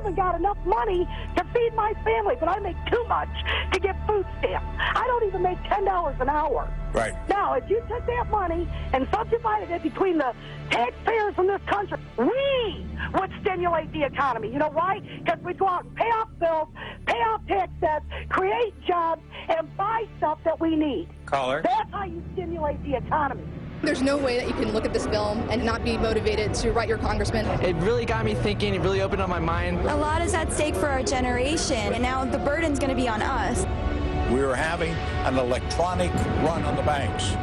haven't got enough money to feed my family, but I make too much to get food stamps. I don't even make $10 an hour. Right. Now, if you took that money and subdivided it between the taxpayers in this country, we would stimulate the economy. You know why? Because we'd go out and pay off bills, pay off tax debts, create jobs, and buy stuff that we need. Caller. That's how you stimulate the economy. There's no way that you can look at this film and not be motivated to write your congressman. It really got me thinking. It really opened up my mind. A lot is at stake for our generation, and now the burden's going to be on us. We were having an electronic run on the banks.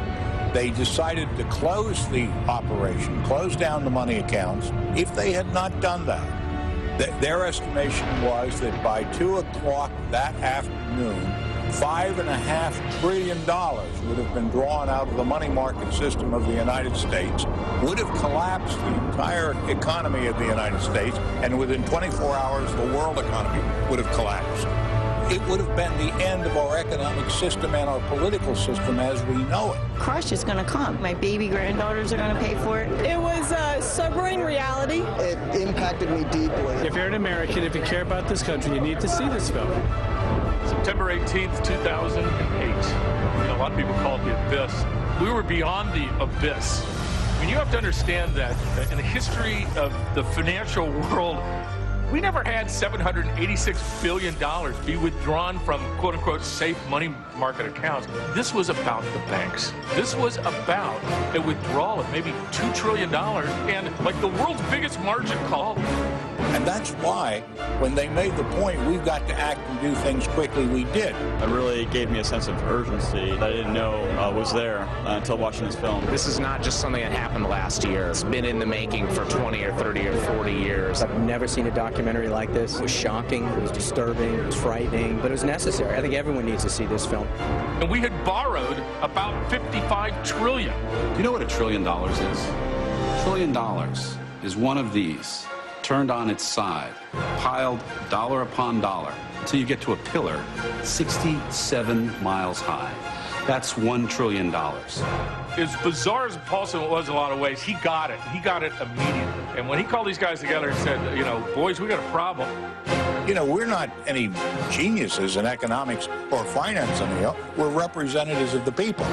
They decided to close the operation, close down the money accounts. If they had not done that, their estimation was that by 2 o'clock that afternoon, $5.5 trillion would have been drawn out of the money market system of the United States, would have collapsed the entire economy of the United States, and within 24 hours, the world economy would have collapsed. It would have been the end of our economic system and our political system as we know it. Crush is going to come. My baby granddaughters are going to pay for it. It was a sobering reality. It impacted me deeply. If you're an American, if you care about this country, you need to see this film. September 18th, 2008. A lot of people call it the abyss. We were beyond the abyss. I mean, you have to understand that in the history of the financial world, we never had $786 billion be withdrawn from quote-unquote safe money market accounts. This was about the banks. This was about a withdrawal of maybe $2 trillion and like the world's biggest margin call. And that's why, when they made the point, we've got to act and do things quickly, we did. It really gave me a sense of urgency that I didn't know was there until watching this film. This is not just something that happened last year. It's been in the making for 20 or 30 or 40 years. I've never seen a documentary like this. It was shocking, it was disturbing, it was frightening, but it was necessary. I think everyone needs to see this film. And we had borrowed about $55 trillion. Do you know what $1 trillion is? $1 trillion is one of these, turned on its side, piled dollar upon dollar, until you get to a pillar 67 miles high. That's $1 trillion. As bizarre as Paulson was in a lot of ways, he got it. He got it immediately. And when he called these guys together and said, you know, boys, we got a problem. You know, we're not any geniuses in economics or finance, we're representatives of the people.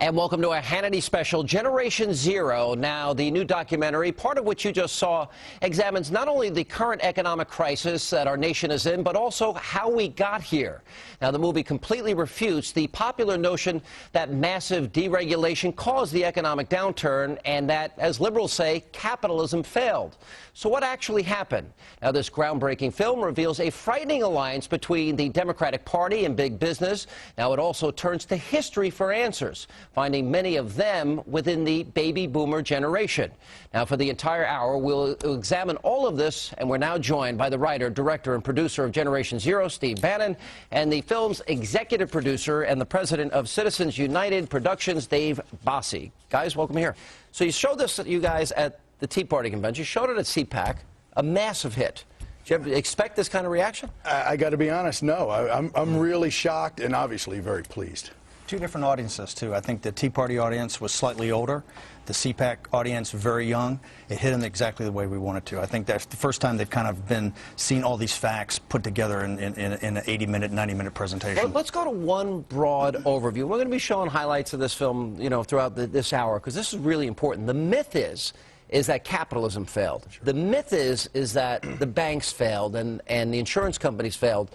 And welcome to a Hannity special, Generation Zero. Now, the new documentary, part of which you just saw, examines not only the current economic crisis that our nation is in, but also how we got here. Now, the movie completely refutes the popular notion that massive deregulation caused the economic downturn and that, as liberals say, capitalism failed. So what actually happened? Now, this groundbreaking film reveals a frightening alliance between the Democratic Party and big business. Now, it also turns to history for answers, finding many of them within the baby boomer generation. Now, for the entire hour, we'll examine all of this, and we're now joined by the writer, director, and producer of Generation Zero, Steve Bannon, and the film's executive producer and the president of Citizens United Productions, Dave Bossie. Guys, welcome here. So you showed this, you guys, at the Tea Party convention. You showed it at CPAC, a massive hit. Did you ever expect this kind of reaction? I got to be honest, no. I'm really shocked and obviously very pleased. Two different audiences, too. I think the Tea Party audience was slightly older. The CPAC audience, very young. It hit them exactly the way we wanted to. I think that's the first time they've kind of been seen all these facts put together in an 80-minute, 90-minute presentation. Well, let's go to one broad overview. We're going to be showing highlights of this film, you know, throughout this hour, because this is really important. The myth is that capitalism failed. Sure. The myth is that the banks failed and the insurance companies failed.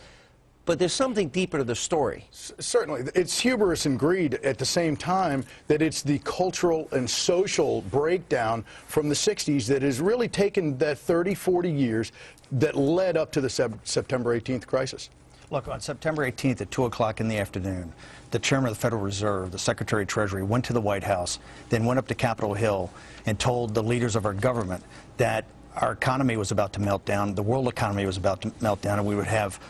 But there's something deeper to the story. Certainly. It's hubris and greed at the same time that it's the cultural and social breakdown from the 60s that has really taken that 30, 40 years that led up to the September 18th crisis. Look, on September 18th at 2 o'clock in the afternoon, the chairman of the Federal Reserve, the Secretary of Treasury, went to the White House, then went up to Capitol Hill and told the leaders of our government that our economy was about to melt down, the world economy was about to melt down, and we would have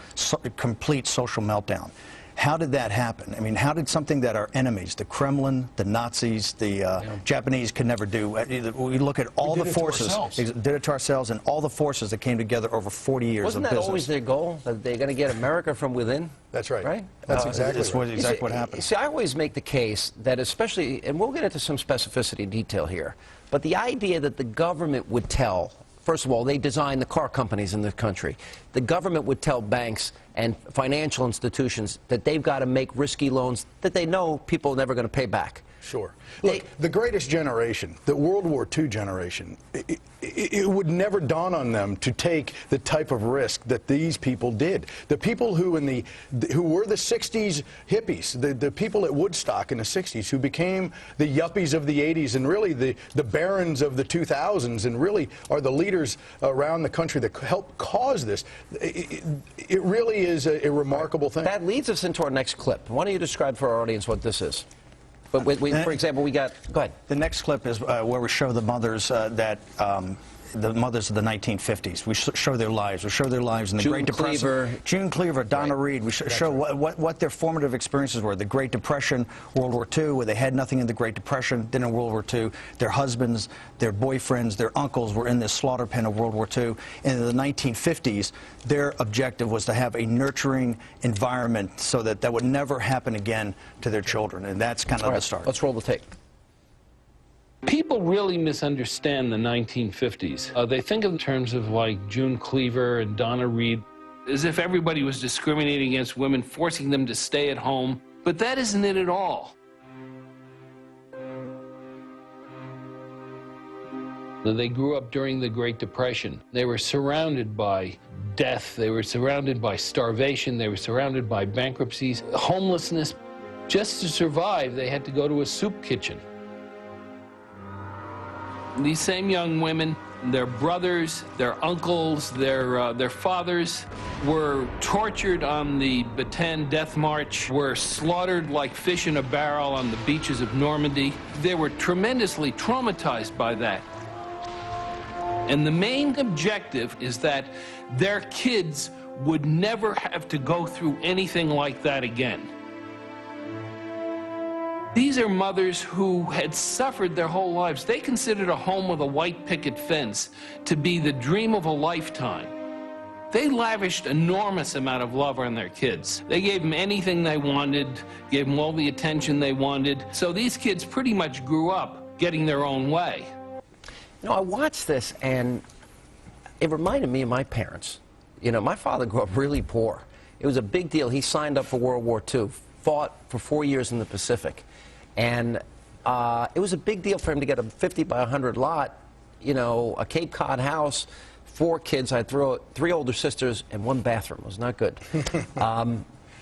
a complete social meltdown. How did that happen? I mean, how did something that our enemies, the Kremlin, the Nazis, the Japanese could never do? We look at all the forces, did it to ourselves, and all the forces that came together over 40 years of business. Wasn't that always their goal, that they're going to get America from within? That's right. Right? That's exactly what happened. See, I always make the case that especially, and we'll get into some specificity and detail here, But the idea that the government would tell, first of all, they design the car companies in this country. The government would tell banks and financial institutions that they've got to make risky loans that they know people are never going to pay back. Sure. Look, the greatest generation, the World War II generation, it would never dawn on them to take the type of risk that these people did. The people who were the 60s hippies, the people at Woodstock in the 60s who became the yuppies of the 80s and really the barons of the 2000s and really are the leaders around the country that helped cause this. It really is a remarkable thing. That leads us into our next clip. Why don't you describe for our audience what this is? But for example, we got, go ahead. The next clip is where we show the mothers the mothers of the 1950s. We show their lives. We show their lives in the Great Depression. June Cleaver, Donna Reed. We show what their formative experiences were. The Great Depression, World War II, where they had nothing in the Great Depression. Then in World War II, their husbands, their boyfriends, their uncles were in this slaughter pen of World War II. And in the 1950s, their objective was to have a nurturing environment so that that would never happen again to their children. And that's kind of the start. Let's roll the tape. People really misunderstand the 1950s. They think in terms of like June Cleaver and Donna Reed, as if everybody was discriminating against women, forcing them to stay at home. But that isn't it at all. They grew up during the Great Depression. They were surrounded by death. They were surrounded by starvation. They were surrounded by bankruptcies, homelessness. Just to survive, they had to go to a soup kitchen. These same young women, their brothers, their uncles, their fathers were tortured on the Bataan Death March, were slaughtered like fish in a barrel on the beaches of Normandy. They were tremendously traumatized by that. And the main objective is that their kids would never have to go through anything like that again. These are mothers who had suffered their whole lives. They considered a home with a white picket fence to be the dream of a lifetime. They lavished enormous amount of love on their kids. They gave them anything they wanted, gave them all the attention they wanted. So these kids pretty much grew up getting their own way. You know, I watched this and it reminded me of my parents. You know, my father grew up really poor. It was a big deal. He signed up for World War II, fought for 4 years in the Pacific. And it was a big deal for him to get a 50 by 100 lot, you know, a Cape Cod house, 4 kids. I had 3 older sisters and 1 bathroom. It was not good.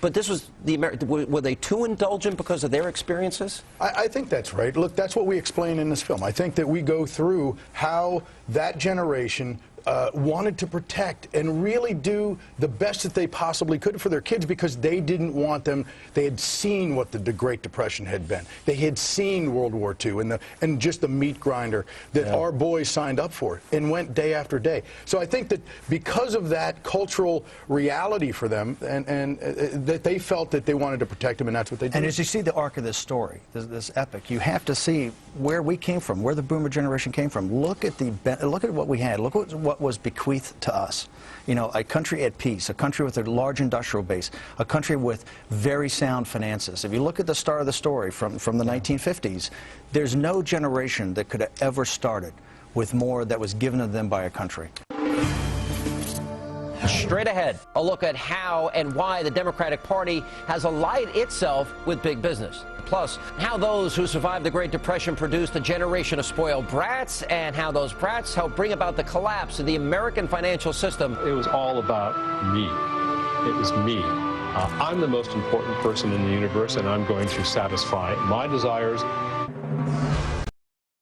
But this was were they too indulgent because of their experiences? I think that's right. Look, that's what we explain in this film. I think that we go through how that generation wanted to protect and really do the best that they possibly could for their kids because they didn't want them. They had seen what the Great Depression had been. They had seen World War II and just the meat grinder that our boys signed up for and went day after day. So I think that because of that cultural reality for them and that they felt that they wanted to protect them, and that's what they did. And as you see the arc of this story, this epic, you have to see where we came from, where the boomer generation came from. Look at what we had. Look at what was bequeathed to us. You know, a country at peace, a country with a large industrial base, a country with very sound finances. If you look at the start of the story from the 1950s, there's no generation that could have ever started with more that was given to them by a country. Straight ahead, a look at how and why the Democratic Party has allied itself with big business. Plus, how those who survived the Great Depression produced a generation of spoiled brats, and how those brats helped bring about the collapse of the American financial system. It was all about me. It was me. I'm the most important person in the universe, and I'm going to satisfy my desires